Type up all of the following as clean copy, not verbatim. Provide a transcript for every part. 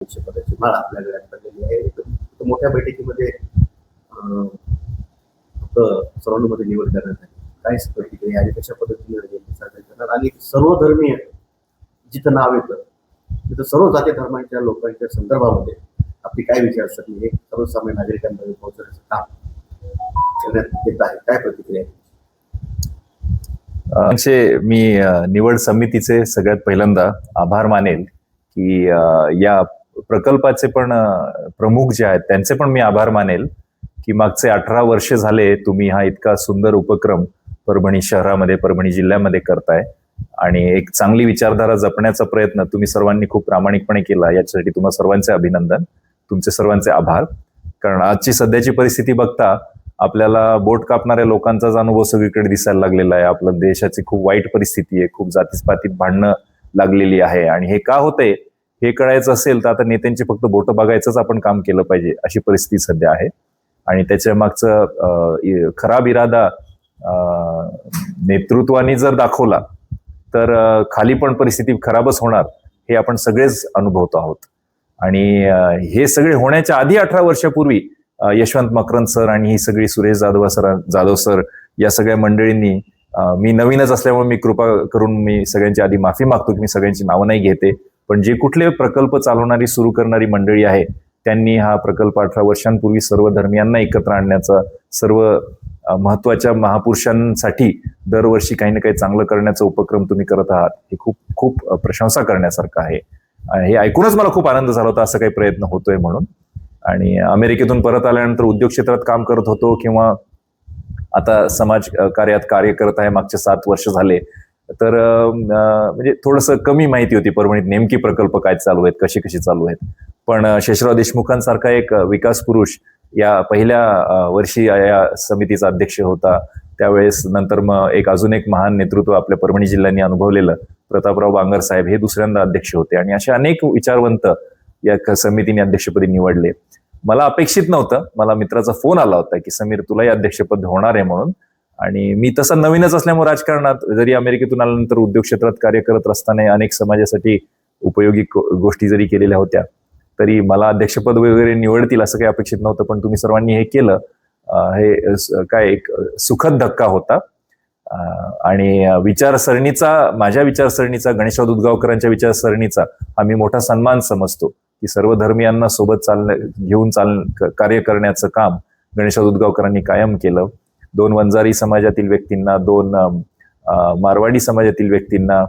पदाची माळ आपल्या गळ्यात पडलेली आहे. तर मोठ्या बैठकीमध्ये फक्त सर्वांमध्ये निवड करण्यात आली. काय प्रतिक्रिया आणि कशा पद्धतीने साजरी करणार आणि सर्व धर्मीय जिथं नाव येतं तिथं सर्व जाती धर्मांच्या लोकांच्या संदर्भामध्ये आपली काय विचारसरणी हे सर्वसामान्य नागरिकांमध्ये पोहोचवण्याचं काम करण्यात येत आहे. काय प्रतिक्रिया मी निवड समितीचे सगळ्यात पहिल्यांदा आभार मानेल की या प्रकल्पाचे पण प्रमुख जे आहेत त्यांचे पण मी आभार मानेल की मागचे 18 वर्ष झाले तुम्ही हा इतका सुंदर उपक्रम परभणी शहरामध्ये परभणी जिल्ह्यामध्ये करताय आणि एक चांगली विचारधारा जपण्याचा प्रयत्न तुम्ही सर्वांनी खूप प्रामाणिकपणे केला. याच्यासाठी तुम्हा सर्वांचे अभिनंदन, तुमचे सर्वांचे आभार. कारण आजची सध्याची परिस्थिती बघता आपल्याला बोट कापणाऱ्या लोकांचाच अनुभव सगळीकडे दिसायला लागलेला आहे. आपल्या देशाची खूप वाईट परिस्थिती आहे, खूप जातीपातीत भांडणं लागलेली आहे आणि हे का होतंय हे कळायचं असेल तर आता नेत्यांची फक्त बोटं बघायचंच आपण काम केलं पाहिजे अशी परिस्थिती सध्या आहे. आणि त्याच्या मागचं खराब इरादा नेतृत्वाने जर दाखवला तर खाली पण परिस्थिती खराबच होणार हे आपण सगळेच अनुभवतो आहोत. आणि हे सगळे होण्याच्या आधी 18 वर्षापूर्वी यशवंत मकरंद सर आणि ही सगळी सुरेश जाधव सर या सगळ्या मंडळींनी मी नवीनच असल्यामुळे मी कृपा करून मी सगळ्यांची आधी माफी मागतो की मी सगळ्यांची नावं नाही घेते, पण जे कुठले प्रकल्प चालवणारी सुरू करणारी मंडळी आहे त्यांनी हा प्रकल्प 18 वर्षांपूर्वी सर्व धर्मियांना एकत्र आणण्याचा, सर्व महत्वाच्या महापुरुषांसाठी दरवर्षी काही ना काही चांगलं करण्याचा उपक्रम तुम्ही करत आहात हे खूप खूप प्रशंसा करण्यासारखं आहे. हे ऐकूनच मला खूप आनंद झाला होता असं काही प्रयत्न होतोय म्हणून. आणि अमेरिकेतून परत आल्यानंतर उद्योग क्षेत्रात काम करत होतो किंवा आता समाज कार्यात कार्य करत आहे मागचे 7 वर्ष झाले, तर म्हणजे थोडंसं कमी माहिती होती परभणीत नेमकी प्रकल्प काय चालू आहेत, कशी कशी चालू आहेत. पण शेषराव देशमुखांसारखा एक विकास पुरुष या पहिल्या वर्षी या समितीचा अध्यक्ष होता. त्यावेळेस नंतर मग अजून एक महान नेतृत्व आपल्या परभणी जिल्ह्याने अनुभवलेलं प्रतापराव बांगर साहेब हे दुसऱ्यांदा अध्यक्ष होते आणि असे अनेक विचारवंत या समितीने अध्यक्षपदी निवडले. मला अपेक्षित नव्हतं, मला मित्राचा फोन आला होता की समीर तुलाही अध्यक्षपद होणार आहे म्हणून. आणि मी तसा नवीनच असल्यामुळे राजकारणात जरी अमेरिकेतून आल्यानंतर उद्योग क्षेत्रात कार्य करत असताना अनेक समाजासाठी उपयोगी गोष्टी जरी केलेल्या होत्या तरी मला अध्यक्षपद वगैरे निवडतील असं काही अपेक्षित नव्हतं. पण तुम्ही सर्वांनी हे केलं, हे काय एक सुखद धक्का होता. आणि माझ्या विचारसरणीचा गणेशराव दुधगावकरांच्या विचारसरणीचा आम्ही मोठा सन्मान समजतो की सर्व धर्मियांना सोबत घेऊन कार्य करण्याचं काम गणेशराव दुधगावकरांनी कायम केलं. 2 वंजारी समाजातील व्यक्तींना, 2 मारवाडी समाजातील व्यक्तींना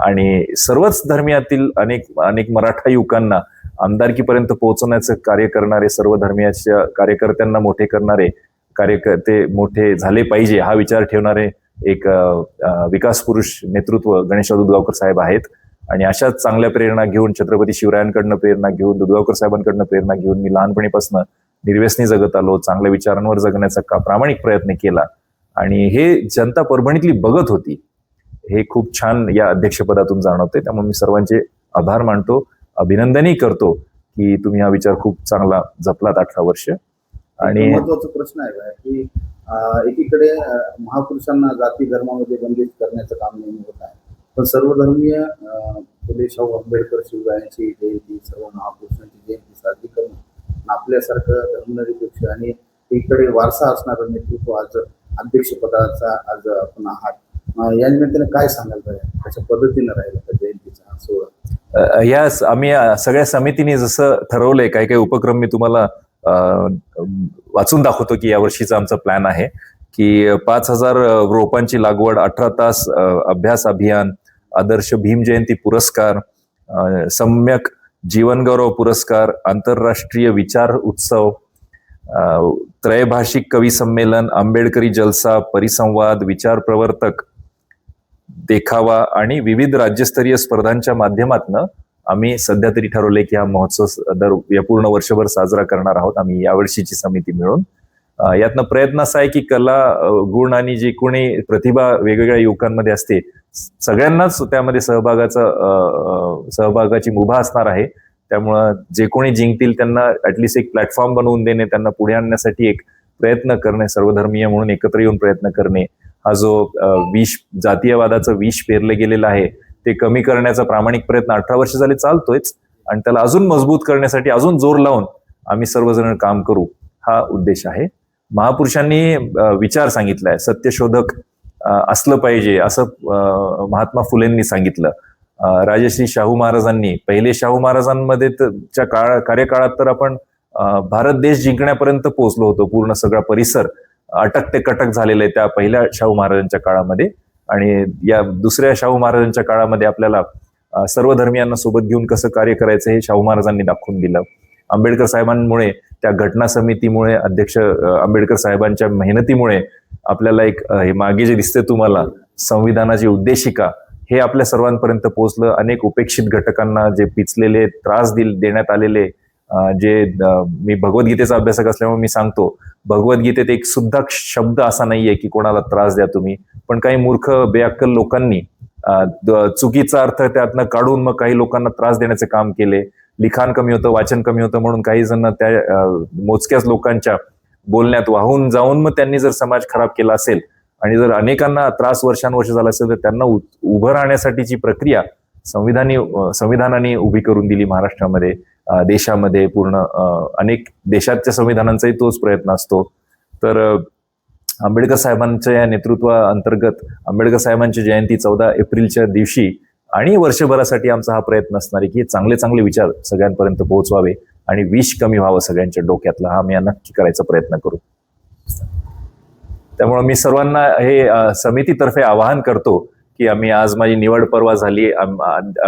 आणि सर्वच धर्मियातील अनेक मराठा युवकांना आमदारकीपर्यंत पोहोचवण्याचं कार्य करणारे, सर्व धर्मियाच्या कार्यकर्त्यांना मोठे करणारे कार्यकर्ते मोठे झाले पाहिजे हा विचार ठेवणारे एक विकास पुरुष नेतृत्व गणेशराव दुधगावकर साहेब आहेत. आणि अशाच चांगल्या प्रेरणा घेऊन, छत्रपती शिवरायांकडनं प्रेरणा घेऊन, दुधगावकर साहेबांकडनं प्रेरणा घेऊन मी लहानपणीपासून निर्व्यसनी जगत आलो, चांगल्या विचारांवर जगण्याचा प्रामाणिक प्रयत्न केला आणि हे जनता परभणीतली बघत होती. हे खूप छान या अध्यक्षपदातून जाणवते. त्यामुळे मी सर्वांचे आभार मानतो, अभिनंदनही करतो की तुम्ही हा विचार खूप चांगला जपलात 18 वर्ष. आणि महत्वाचा प्रश्न आहे की एकीकडे महापुरुषांना जाती धर्मामध्ये बंदित करण्याचं काम नेहमी होत आहे, पण सर्वधर्मीय फुले शाहू आंबेडकर शिवरायांची जयंती, सर्व महापुरुषांची जयंती साजरी करणं आपल्यासारखं धर्मनिरपेक्ष आणि एकीकडे वारसा असणारं नेतृत्व आज अध्यक्षपदाचा आज आपण आहात, या निमित्ताने काय सांगाल पाहिजे, कशा पद्धतीनं राहिला त्या जयंतीचा हा सोहळा? या आम्ही सगळ्या समितीने जसं ठरवलंय, काही काही उपक्रम मी तुम्हाला वाचून दाखवतो की यावर्षीचा आमचा प्लॅन आहे की 5,000 रोपांची लागवड, 18 तास अभ्यास अभियान, आदर्श भीम जयंती पुरस्कार, सम्यक जीवनगौरव पुरस्कार, आंतरराष्ट्रीय विचार उत्सव, त्रयभाषिक कवी संमेलन, आंबेडकरी जलसा, परिसंवाद, विचार प्रवर्तक, देखावा आणि विविध राज्यस्तरीय स्पर्धांच्या माध्यमातून आम्ही सध्या तरी ठरवले की हा महोत्सव या पूर्ण वर्षभर साजरा करणार आहोत आम्ही यावर्षीची समिती मिळून. यातनं प्रयत्न असा आहे की कला, गुण आणि जी कोणी प्रतिभा वेगवेगळ्या युवकांमध्ये असते सगळ्यांनाच त्यामध्ये सहभागाची मुभा असणार आहे. त्यामुळं जे कोणी जिंकतील त्यांना ऍटलिस्ट एक प्लॅटफॉर्म बनवून देणे, त्यांना पुढे आणण्यासाठी एक प्रयत्न करणे, सर्वधर्मीय म्हणून एकत्र येऊन प्रयत्न करणे, हा जो जातीयवादाचं विष पेरले गेलेलं आहे ते कमी करण्याचा प्रामाणिक प्रयत्न 18 वर्ष झाले चालतोयच. आणि त्याला अजून मजबूत करण्यासाठी अजून जोर लावून आम्ही सर्वजण काम करू, हा उद्देश आहे. महापुरुषांनी विचार सांगितलाय, सत्यशोधक असलं पाहिजे असं महात्मा फुलेंनी सांगितलं. राजश्री शाहू महाराजांनी, पहिले शाहू महाराजांमध्ये कार्यकाळात तर आपण भारत देश जिंकण्यापर्यंत पोहोचलो होतो. पूर्ण सगळा परिसर अटक ते कटक झालेला आहे त्या पहिल्या शाहू महाराजांच्या काळामध्ये. आणि या दुसऱ्या शाहू महाराजांच्या काळामध्ये आपल्याला सर्व धर्मियांना सोबत घेऊन कसं कार्य करायचं हे शाहू महाराजांनी दाखवून दिलं. आंबेडकर साहेबांमुळे, त्या घटना समितीमुळे, अध्यक्ष आंबेडकर साहेबांच्या मेहनतीमुळे आपल्याला एक हे मागे जे दिसते तुम्हाला संविधानाची उद्देशिका, हे आपल्या सर्वांपर्यंत पोहोचलं. अनेक उपेक्षित घटकांना जे पिचलेले, त्रास देण्यात आलेले, जे मी भगवद्गीतेचा अभ्यासक असल्यामुळे मी सांगतो, भगवद्गीतेत एक सुद्धा शब्द असा नाहीये की कोणाला त्रास द्या तुम्ही. पण काही मूर्ख बेअक्कल लोकांनी चुकीचा अर्थ त्यातनं काढून मग काही लोकांना त्रास देण्याचे काम केले. लिखाण कमी होतं, वाचन कमी होतं म्हणून काही जण त्या मोजक्याच लोकांच्या बोलण्यात वाहून जाऊन मग त्यांनी जर समाज खराब केला असेल आणि जर अनेकांना त्रास वर्षानुवर्ष झाला असेल, तर त्यांना उभं राहण्यासाठीची प्रक्रिया संविधानाने उभी करून दिली महाराष्ट्रामध्ये, देशामध्ये. पूर्ण अनेक देशाच्या संविधानांचाही तोच प्रयत्न असतो. तर आंबेडकर साहेबांच्या या नेतृत्वाअंतर्गत आंबेडकर साहेबांची जयंती 14 एप्रिलच्या दिवशी आणि वर्षभरासाठी आमचा हा प्रयत्न असणार आहे की चांगले चांगले विचार सगळ्यांपर्यंत पोहोचवावे आणि विष कमी व्हावं सगळ्यांच्या डोक्यातला, हा मी नक्की करायचा प्रयत्न करू. त्यामुळे मी सर्वांना हे समितीतर्फे आवाहन करतो की आम्ही आज, माझी निवड परवा झाली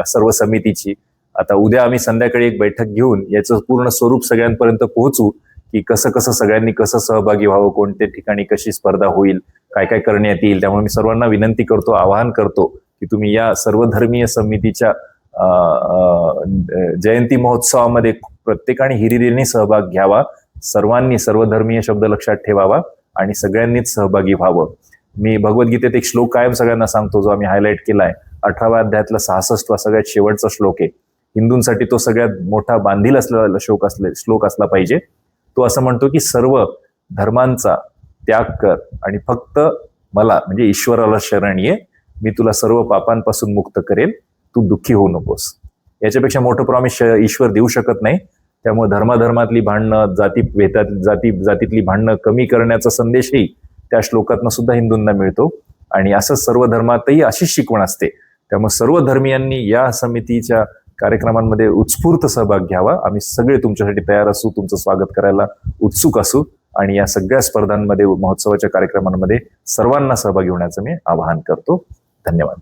सर्व समितीची. आता उद्या आम्ही संध्याकाळी एक बैठक घेऊन याचं पूर्ण स्वरूप सगळ्यांपर्यंत पोहोचू की कसं कसं सगळ्यांनी कसं सहभागी व्हावं, कोणत्या ठिकाणी कशी स्पर्धा होईल, काय काय करण्यात येईल. त्यामुळे मी सर्वांना विनंती करतो, आवाहन करतो की तुम्ही या सर्वधर्मीय समितीच्या जयंती महोत्सवामध्ये प्रत्येकाने हिरिरीने सहभाग घ्यावा. सर्वांनी सर्वधर्मीय शब्द लक्षात ठेवावा आणि सगळ्यांनीच सहभागी व्हावं. मी भगवद्गीतेत एक श्लोक कायम सगळ्यांना सांगतो, जो आम्ही हायलाईट केलाय. 18व्या अध्यायातला 66वा सगळ्यात शेवटचा श्लोक आहे. हिंदूंसाठी तो सगळ्यात मोठा बांधील असलेला श्लोक असला पाहिजे. तो असं म्हणतो की सर्व धर्मांचा त्याग कर आणि फक्त मला, म्हणजे ईश्वराला शरण ये, मी तुला सर्व पापांपासून मुक्त करेल, तू दुःखी होऊ नकोस. याच्यापेक्षा मोठं प्रॉमिस ईश्वर देऊ शकत नाही. त्यामुळे धर्माधर्मातली भांडणं, जातीतली भांडणं कमी करण्याचा संदेशही त्या श्लोकातनं सुद्धा हिंदूंना मिळतो. आणि असंच सर्व धर्मातही अशीच शिकवण असते. त्यामुळे सर्व धर्मियांनी या समितीच्या कार्यक्रमांमध्ये उत्स्फूर्त सहभाग घ्यावा. आम्ही सगळे तुमच्यासाठी तयार असू, तुमचं स्वागत करायला उत्सुक असू आणि या सगळ्या स्पर्धांमध्ये, महोत्सवाच्या कार्यक्रमांमध्ये सर्वांना सहभागी होण्याचं मी आवाहन करतो. धन्यवाद.